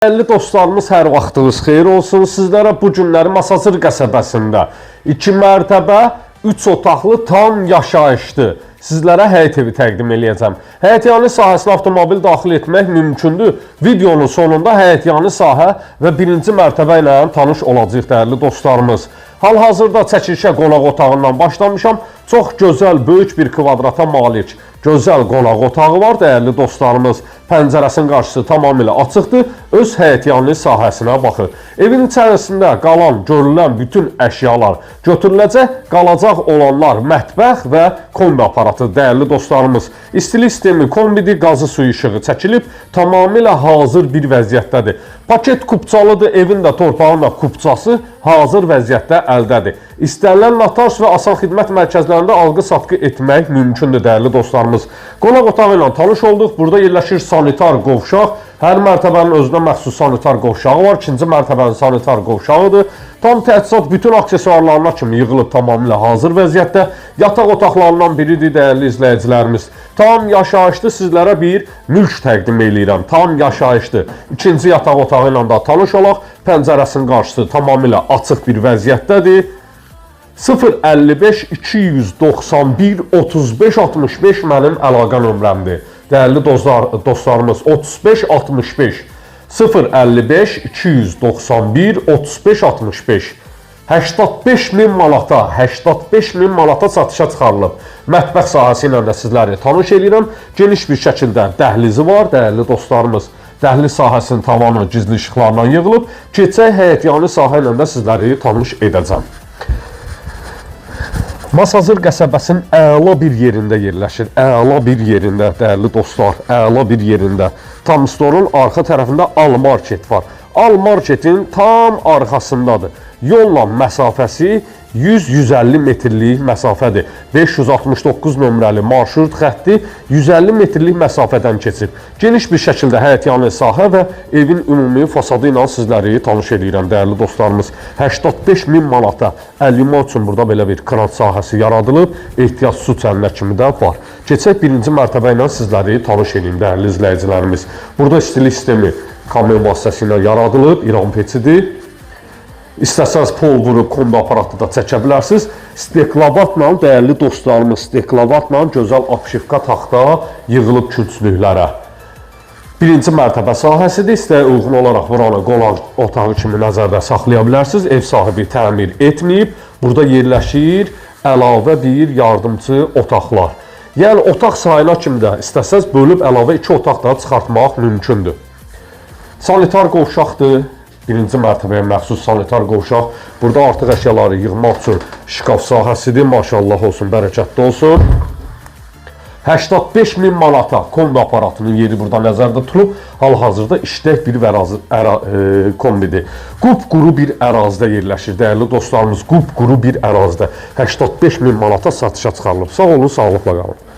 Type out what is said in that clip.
Dəyərli dostlarımız, hər vaxtınız xeyir olsun. Sizlərə bu günləri Masazır qəsəbəsində 2 mərtəbə, 3 otaqlı tam yaşayışlı sizlərə həyət evi təqdim edəcəm. Həyətyanı sahəsinə avtomobil daxil etmək mümkündür. Videonun sonunda həyətyanı sahə və 1-ci mərtəbə ilə tanış olacaq dəyərli dostlarımız. Hal-hazırda çəkilişə qonaq otağından başlamışam. Çox gözəl, böyük bir kvadrata malik gözəl qonaq otağı var dəyərli dostlarımız. Pəncərəsinin qarşısı tamamilə açıqdır. Öz həyətyanı sahəsinə baxın. Evin içərisində qalan, görülən bütün əşyalar götürüləcək. Qalacaq olanlar mətbəx və kombi aparatı dəyərli dostlarımız. İstilik sistemi, kombidi, qazı suyu işığı çəkilib. Tamamilə hazır bir vəziyyətdədir. Paket kupçalıdır. Evin də torpağın da kupçası hazır vəziyyətdə əldədir. İstənilən notar və asan xidmət mərkəzlərində alqı-satqı etmək mümkündür dəyərli dostlarımız. Qonaq otağı ilə tanış olduq. Burada yerləşir sanitar qovşaq. Hər mərtəbənin özünə məxsus sanitar qovşağı var. 2-ci mərtəbənin sanitar qovşağıdır. Tam təchizat bütün aksesuarlarına kimi yığılıb tamamilə hazır vəziyyətdə. Yataq otaqlarından biridir dəyərli izləyicilərimiz. Tam yaşayışlı sizlərə bir mülk təqdim edirəm. Tam yaşayışlı. 2-ci yataq otağı ilə da tanış olaq. Pəncərəsinin qarşısı tamamilə açıq bir vəziyyətdədir. 055 291 35 65 mənim əlaqə nömrəmdir. Dəyərli dostlarımız 35 65 055 291 35 65 85.000 manata 85.000 manata satışa çıxarılıb. Mətbəx sahəsi ilə də sizləri tanış edirəm. Geniş bir şəkildə dəhlizi var dəyərli dostlarımız. Dəhliz sahəsinin tavanı gizli işıqlarla yığılıb. Keçək həyətyanı sahə ilə də sizləri tanış edəcəm. Masazır qəsəbəsinin əla bir yerində yerləşir. Əla bir yerində dəyərli dostlar, əla bir yerində. Tam storun arxa tərəfində Al Market var. Al Marketin tam arxasındadır. Yolla məsafəsi 100-150 metrlik məsafədir. 569 nömrəli marşrut xətti 150 metrlik məsafədən keçib. Geniş bir şəkildə həyətyanı sahə və evin ümumi fasadı ilə sizləri tanış edirəm dəyərli dostlarımız. 85.000 manata əllima üçün burada belə bir kran sahəsi yaradılıb. Ehtiyac su çəlinə kimi də var. Keçək 1-ci mərtəbə ilə sizləri tanış edeyim dəyərli izləyicilərimiz. Burada istilik sistemi kamyon vasitəsilə yaradılıb. İran peçidir. İstəsəniz pol vurub kombi aparatı da çəkə bilərsiniz. Steklavatla dəyərli dostlarımız, steklavatla gözəl apşifka taxta yığılıb künclüklərə. 1-ci mərtəbə sahəsidir. İstəyə uyğun olaraq buranı qonaq otağı kimi nəzərdə saxlaya bilərsiniz. Ev sahibi təmir etməyib. Burada yerləşir əlavə bir yardımcı otaqlar. Yəni otaq sayına kimi də istəsəniz bölüb əlavə 2 otaq da çıxartmaq mümkündür. Sanitar qovşaqdır. 1-ci mərtəbəyə məxsus sanitar qovşaq. Burada artıq əşyaları yığmaq üçün şkaf sahəsidir. Maşallah olsun, bərəkətli olsun. 85.000 manata kombi aparatının yeri burada nəzərdə tutulub. Hal-hazırda işlək bir kombidir. Qupquru bir ərazidə yerləşir. Dəyərli dostlarımız, qupquru bir ərazidə 85.000 manata satışa çıxarılıb. Sağ olun, sağlıqla qalın.